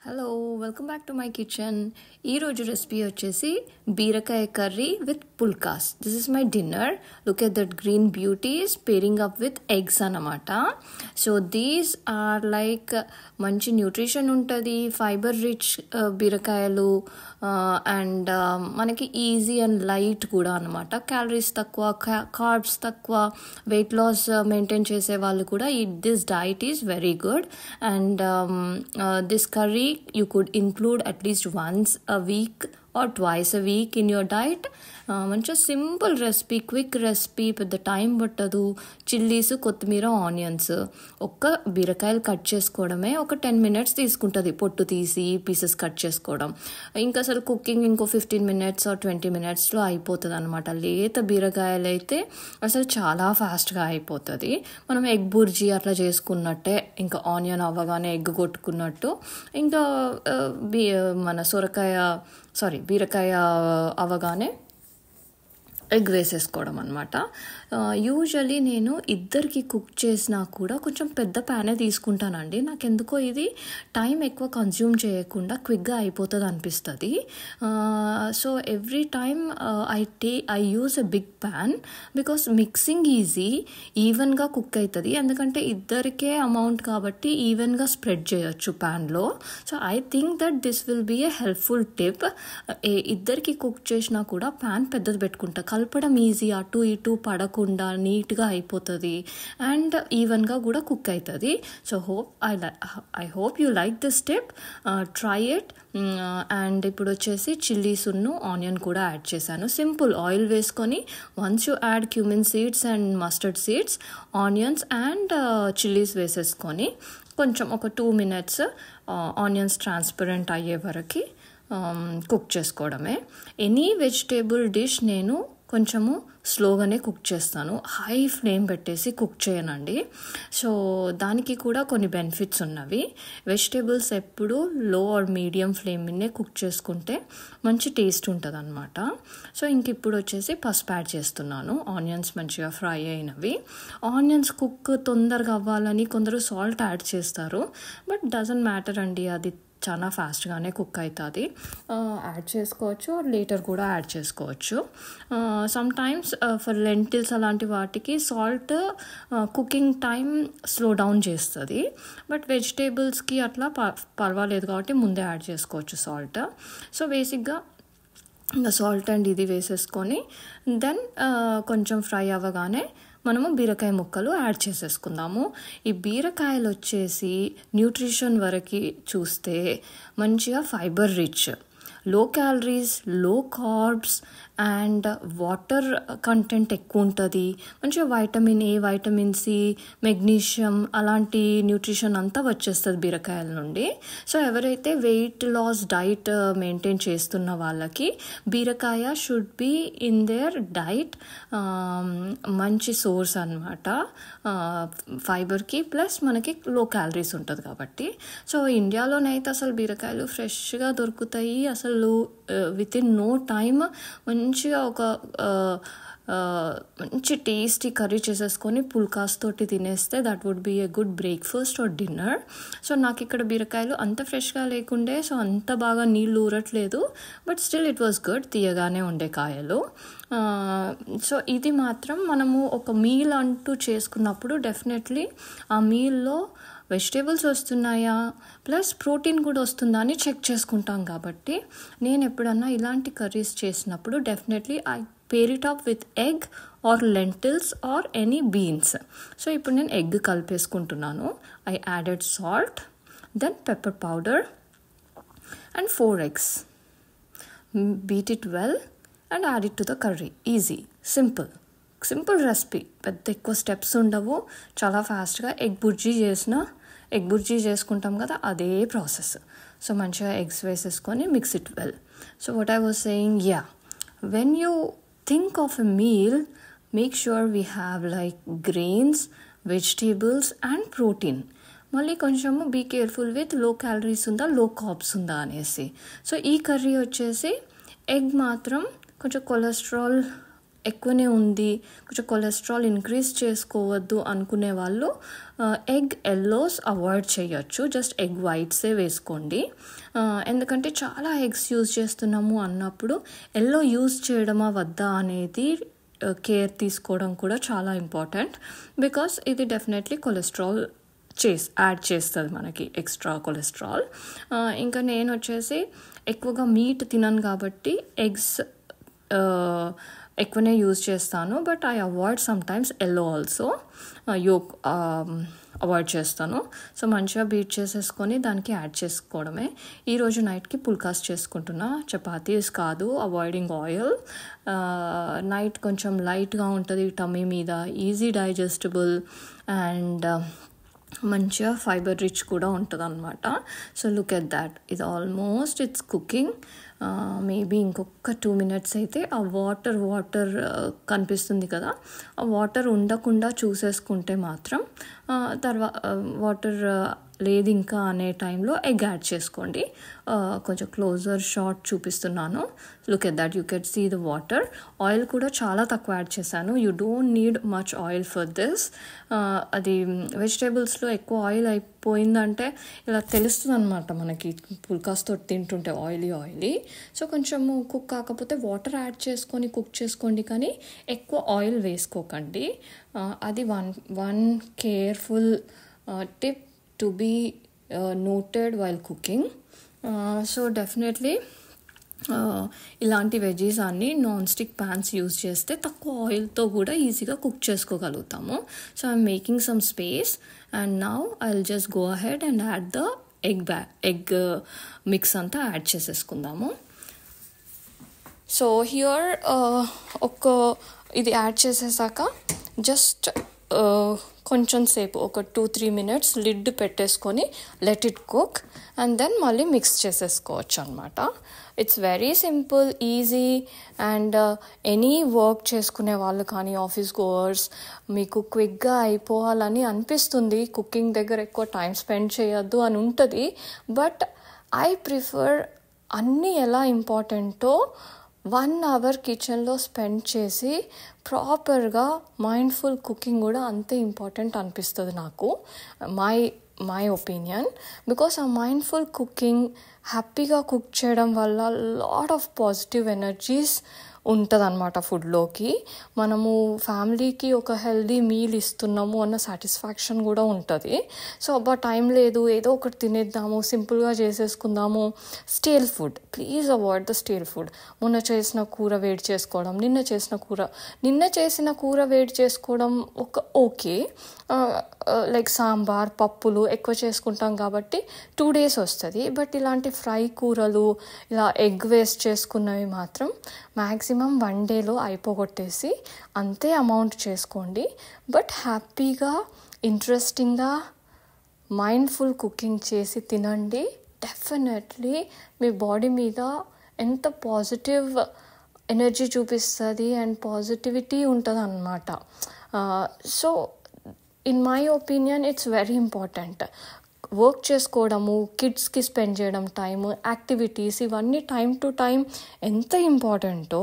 Hello, welcome back to my kitchen. ఈరోజు recipe వచ్చేసి బీరకాయ curry with phulkas. This is my dinner. Look at that green beauties pairing up with eggs అన్నమాట. So these are like మంచి nutrition ఉంటుంది, fibre rich బీరకాయలు and మనకి easy and light కూడా అనమాట. క్యాలరీస్ తక్కువ, కార్బ్స్ తక్కువ, వెయిట్ లాస్ మెయింటైన్ చేసే వాళ్ళు కూడా this diet is very good. And this curry you could include at least once a week or twice a week in your diet. మంచిగా simple recipe, quick recipe, పెద్ద time పట్టదు. Chillies, కొత్తిమీర, onions, ఒక్క బీరకాయలు cut చేసుకోవడమే ఒక 10 minutes తీసుకుంటుంది. పొట్టు తీసి పీసెస్ కట్ చేసుకోవడం ఇంకా అసలు కుకింగ్ ఇంకో 15 minutes or 20 minutesలో అయిపోతుంది అనమాట. లేత బీరకాయలు అయితే అసలు చాలా ఫాస్ట్గా అయిపోతుంది. మనం ఎగ్ బుర్జీ అట్లా చేసుకున్నట్టే, ఇంకా ఆనియన్ అవ్వగానే ఎగ్ కొట్టుకున్నట్టు, ఇంకా బీరకాయ అవ్వగానే ఎగ్ వేసేసుకోవడం అనమాట. యూజువలీ నేను ఇద్దరికి కుక్ చేసినా కూడా కొంచెం పెద్ద ప్యానే తీసుకుంటానండి. నాకు ఎందుకో ఇది టైం ఎక్కువ కన్జ్యూమ్ చేయకుండా క్విక్గా అయిపోతుంది అనిపిస్తుంది. So every time I use a big pan because mixing easy, ఈవెన్గా కుక్ అవుతుంది. ఎందుకంటే ఇద్దరికే అమౌంట్ కాబట్టి ఈవెన్గా స్ప్రెడ్ చేయొచ్చు ప్యాన్లో. So I think that this will be a helpful tip. ఇద్దరికి కుక్ చేసినా కూడా ప్యాన్ పెద్దది పెట్టుకుంటా, కలపడం ఈజీ, అటు ఇటు పడకుండా నీట్గా అయిపోతుంది అండ్ ఈవెన్గా కూడా కుక్ అవుతుంది. So I hope you like this tip, try it. And ఇప్పుడు వచ్చేసి చిల్లీస్ ఉన్ను ఆనియన్ కూడా యాడ్ చేశాను. సింపుల్ ఆయిల్ వేసుకొని once you add cumin seeds and mustard seeds, onions and chillies వేసేసుకొని కొంచెం ఒక 2 minutes ఆనియన్స్ ట్రాన్స్పరెంట్ అయ్యే వరకు కుక్ చేసుకోవడమే. ఎనీ వెజిటేబుల్ డిష్ నేను కొంచెము స్లోగానే కుక్ చేస్తాను, హై ఫ్లేమ్ పెట్టేసి కుక్ చేయనండి. సో దానికి కూడా కొన్ని బెనిఫిట్స్ ఉన్నవి. వెజిటేబుల్స్ ఎప్పుడు లో ఆర్ మీడియం ఫ్లేమ్ మీదే కుక్ చేసుకుంటే మంచి టేస్ట్ ఉంటుంది అనమాట. సో ఇంక ఇప్పుడు వచ్చేసి పసుపు యాడ్ చేస్తున్నాను. ఆనియన్స్ మంచిగా ఫ్రై అయినవి. ఆనియన్స్ కుక్ తొందరగా అవ్వాలని కొందరు సాల్ట్ యాడ్ చేస్తారు, బట్ డజంట్ మ్యాటర్ అండి, అది చాలా ఫాస్ట్గానే కుక్ అవుతుంది. యాడ్ చేసుకోవచ్చు, లేటర్ కూడా యాడ్ చేసుకోవచ్చు. సమ్ టైమ్స్ ఫర్ లెంటిల్స్ అలాంటి వాటికి salt cooking time slow down చేస్తుంది, బట్ వెజిటేబుల్స్కి అట్లా పర్వాలేదు కాబట్టి ముందే యాడ్ చేసుకోవచ్చు సాల్ట్. సో బేసిక్గా ఇంకా సాల్ట్ అండ్ ఇది వేసేసుకొని దెన్ కొంచెం ఫ్రై అవ్వగానే మనము బీరకాయ ముక్కలు యాడ్ చేసేసుకుందాము. ఈ బీరకాయలు వచ్చేసి న్యూట్రిషన్ వరకు చూస్తే మంచిగా fibre rich, low calories, low carbs and water content ఎక్కువ ఉంటుంది. మంచిగా vitamin A, vitamin C, magnesium అలాంటి న్యూట్రిషన్ అంతా వచ్చేస్తుంది బీరకాయల నుండి. సో ఎవరైతే వెయిట్ లాస్ డైట్ మెయింటైన్ చేస్తున్న వాళ్ళకి బీరకాయ should be in there diet. మంచి సోర్స్ అనమాట ఫైబర్కి, ప్లస్ మనకి లో క్యాలరీస్ ఉంటుంది కాబట్టి. సో ఇండియాలోనైతే అసలు బీరకాయలు ఫ్రెష్గా దొరుకుతాయి. అసలు విత్ ఇన్ నో టైమ్ మంచిగా ఒక మంచి టేస్టీ కర్రీ చేసేసుకొని పుల్కాస్ తోటి తినేస్తే that would be a good breakfast or dinner. So నాకు ఇక్కడ బీరకాయలు అంత ఫ్రెష్గా లేకుండే, సో అంత బాగా నీళ్ళు ఊరట్లేదు, but still it was good, తీయగానే ఉండే కాయలు. సో ఇది మాత్రం మనము ఒక మీల్ అంటూ చేసుకున్నప్పుడు డెఫినెట్లీ ఆ మీల్లో వెజిటేబుల్స్ వస్తున్నాయా ప్లస్ ప్రోటీన్ కూడా వస్తుందా అని చెక్ చేసుకుంటాం. కాబట్టి నేను ఎప్పుడన్నా ఇలాంటి కర్రీస్ చేసినప్పుడు definitely I pair it up with egg or lentils or any beans. So ఇప్పుడు నేను ఎగ్ కలిపేసుకుంటున్నాను. I added salt, then pepper powder and 4 eggs. Beat it well and add it to the curry. Easy, simple recipe, పెద్ద ఎక్కువ steps ఉండవు, చాలా ఫాస్ట్గా. Egg bhurji చేసుకుంటాం కదా, అదే ప్రాసెస్. సో మంచిగా ఎగ్స్ వేసేసుకొని mix it well. So what I was saying, when you think of a meal, make sure we have like grains, vegetables and protein. మళ్ళీ కొంచెము be careful with low calories ఉందా, low carbs ఉందా అనేసి. So ఈ curry వచ్చేసి egg మాత్రం కొంచెం cholesterol ఎక్కువనే ఉంది, కొంచెం కొలెస్ట్రాల్ ఇంక్రీజ్ చేసుకోవద్దు అనుకునే వాళ్ళు ఎగ్ ఎల్లోస్ అవాయిడ్ చేయొచ్చు, జస్ట్ ఎగ్ వైట్సే వేసుకోండి. ఎందుకంటే చాలా ఎగ్స్ యూజ్ చేస్తున్నాము అన్నప్పుడు ఎల్లో యూజ్ చేయడమా వద్దా అనేది కేర్ తీసుకోవడం కూడా చాలా ఇంపార్టెంట్. బికాస్ ఇది డెఫినెట్లీ కొలెస్ట్రాల్ యాడ్ చేస్తుంది మనకి, ఎక్స్ట్రా కొలెస్ట్రాల్. ఇంకా నేను వచ్చేసి ఎక్కువగా మీట్ తినను కాబట్టి ఎగ్స్ ఎక్కువనే యూజ్ చేస్తాను. But I avoid sometimes yellow also, yolk avoid చేస్తాను. సో మంచిగా బీట్ చేసేసుకొని దానికి యాడ్ చేసుకోవడమే. ఈరోజు నైట్కి పుల్కాస్ చేసుకుంటున్నా, చపాతీస్ కాదు, అవాయిడింగ్ ఆయిల్. నైట్ కొంచెం లైట్గా ఉంటుంది టమ్మీ మీద, ఈజీ డైజెస్టబుల్ అండ్ మంచిగా ఫైబర్ రిచ్ కూడా ఉంటుంది అనమాట. సో లుక్ ఎట్ దాట్, ఇది ఆల్మోస్ట్ ఇట్స్ కుకింగ్. మేబీ ఇంకొక 2 minutes అయితే ఆ వాటర్ కనిపిస్తుంది కదా, ఆ వాటర్ ఉండకుండా చూసేసుకుంటే మాత్రం వాటర్ లేదు ఇంకా అనే టైంలో ఎగ్ యాడ్ చేసుకోండి. కొంచెం క్లోజర్ షాట్ చూపిస్తున్నాను. Look at that, you can see the water. Oil కూడా చాలా తక్కువ యాడ్ చేశాను. You don't need much oil for this. అది వెజిటేబుల్స్లో ఎక్కువ ఆయిల్ అయిపోయిందంటే ఇలా తెలుస్తుంది అనమాట మనకి, పుల్కాస్తో తింటుంటే ఆయిలీ. సో కొంచెము కుక్ కాకపోతే వాటర్ యాడ్ చేసుకొని కుక్ చేసుకోండి, కానీ ఎక్కువ ఆయిల్ వేసుకోకండి. అది one careful tip to be noted while cooking. So definitely ఇలాంటి వెజీస్ అన్ని నాన్ స్టిక్ ప్యాన్స్ యూజ్ చేస్తే తక్కువ ఆయిల్తో కూడా ఈజీగా కుక్ చేసుకోగలుగుతాము. So I'm making some space and now I will just go ahead and add the egg mix అంతా add చేసేసుకుందాము. సో హియర్ ఇది యాడ్ చేసేసాక జస్ట్ కొంచెం సేపు ఒక 2-3 minutes లిడ్ పెట్టేసుకొని let it cook and then మళ్ళీ మిక్స్ చేసేసుకోవచ్చు అనమాట. It's very simple, easy. And any work చేసుకునే వాళ్ళు కానీ ఆఫీస్ గోవర్స్, మీకు క్విక్గా అయిపోవాలని అనిపిస్తుంది, కుకింగ్ దగ్గర ఎక్కువ టైం స్పెండ్ చేయొద్దు అని ఉంటుంది. బట్ ఐ ప్రిఫర్ అన్నీ ఎలా ఇంపార్టెంటో 1 hour కిచెన్లో స్పెండ్ చేసి ప్రాపర్గా మైండ్ఫుల్ కుకింగ్ కూడా అంతే ఇంపార్టెంట్ అనిపిస్తుంది నాకు, మై ఒపీనియన్. బికాస్ ఆ మైండ్ఫుల్ కుకింగ్, హ్యాపీగా కుక్ చేయడం వల్ల లాట్ ఆఫ్ పాజిటివ్ ఎనర్జీస్ ఉంటుంది అనమాట ఫుడ్లోకి. మనము ఫ్యామిలీకి ఒక హెల్దీ మీల్ ఇస్తున్నాము అన్న సాటిస్ఫాక్షన్ కూడా ఉంటుంది. సో అబ్బా టైం లేదు, ఏదో ఒకటి తినేద్దాము, సింపుల్గా చేసేసుకుందాము, stale food please avoid the stale food. నిన్న చేసిన కూర వేడి చేసుకోవడం ఓకే, లైక్ సాంబార్ పప్పులు ఎక్కువ చేసుకుంటాం కాబట్టి 2 days వస్తుంది. బట్ ఇలాంటి ఫ్రై కూరలు, ఇలా ఎగ్ వేస్ట్ చేసుకున్నవి మాత్రం మ్యాక్సిమం 1 dayలో అయిపోగొట్టేసి అంతే అమౌంట్ చేసుకోండి. బట్ హ్యాపీగా, ఇంట్రెస్టింగ్గా, మైండ్ఫుల్ కుకింగ్ చేసి తినండి. డెఫినెట్లీ మీ బాడీ మీద ఎంత పాజిటివ్ ఎనర్జీ చూపిస్తుంది అండ్ పాజిటివిటీ ఉంటుంది అన్నమాట. So in my opinion it's very important. Work చేసుకోవడము, కిడ్స్కి స్పెండ్ చేయడం టైం, యాక్టివిటీస్, ఇవన్నీ టైం టు టైం ఎంత ఇంపార్టెంటో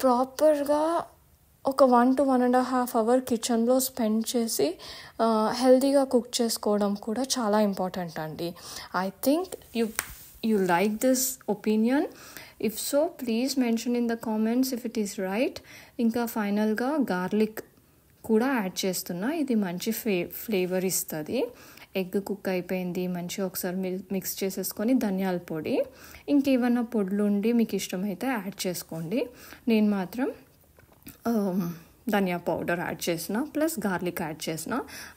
ప్రాపర్గా ఒక 1 to 1.5 hour కిచెన్లో స్పెండ్ చేసి హెల్తీగా కుక్ చేసుకోవడం కూడా చాలా ఇంపార్టెంట్ అండి. I think you like this opinion. If so, please mention in the comments if it is right. ఇంకా ఫైనల్గా గార్లిక్ కూడా యాడ్ చేస్తున్నా, ఇది మంచి ఫ్లేవర్ ఇస్తుంది. ఎగ్ కుక్ అయిపోయింది, మంచిగా ఒకసారి మిక్స్ చేసేసుకొని ధనియాల పొడి, ఇంకేమన్నా పొడులు ఉండి మీకు ఇష్టమైతే యాడ్ చేసుకోండి. నేను మాత్రం ధనియా పౌడర్ యాడ్ చేసిన, ప్లస్ గార్లిక్ యాడ్ చేసిన.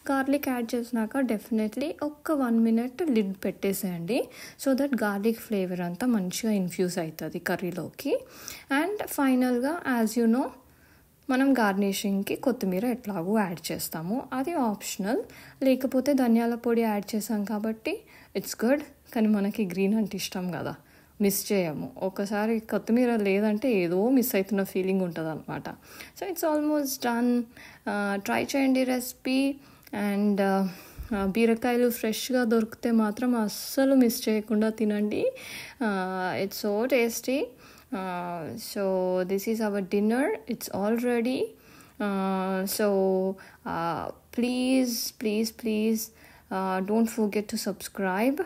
గార్లిక్ యాడ్ చేసినాక డెఫినెట్లీ ఒక 1 minute లిడ్ పెట్టేసేయండి, సో దట్ గార్లిక్ ఫ్లేవర్ అంతా మంచిగా ఇన్ఫ్యూజ్ అవుతుంది కర్రీలోకి. అండ్ ఫైనల్గా యాజ్ యూ నో మనం గార్నిషింగ్కి కొత్తిమీర ఎట్లాగో యాడ్ చేస్తాము, అది ఆప్షనల్. లేకపోతే ధనియాల పొడి యాడ్ చేసాం కాబట్టి ఇట్స్ గుడ్. కానీ మనకి గ్రీన్ అంటే ఇష్టం కదా, మిస్ చేయము. ఒకసారి కొత్తిమీర లేదంటే ఏదో మిస్ అవుతున్న ఫీలింగ్ ఉంటుంది అనమాట. So it's almost done. Try చేయండి రెసిపీ. అండ్ బీరకాయలు ఫ్రెష్గా దొరికితే మాత్రం అస్సలు మిస్ చేయకుండా తినండి. It's so tasty. So this is our dinner. It's all ready. Please don't forget to subscribe.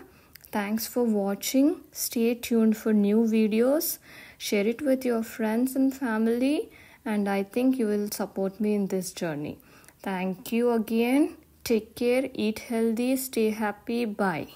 Thanks for watching. Stay tuned for new videos. Share it with your friends and family, and I think you will support me in this journey. Thank you again. Take care, eat healthy, stay happy. Bye.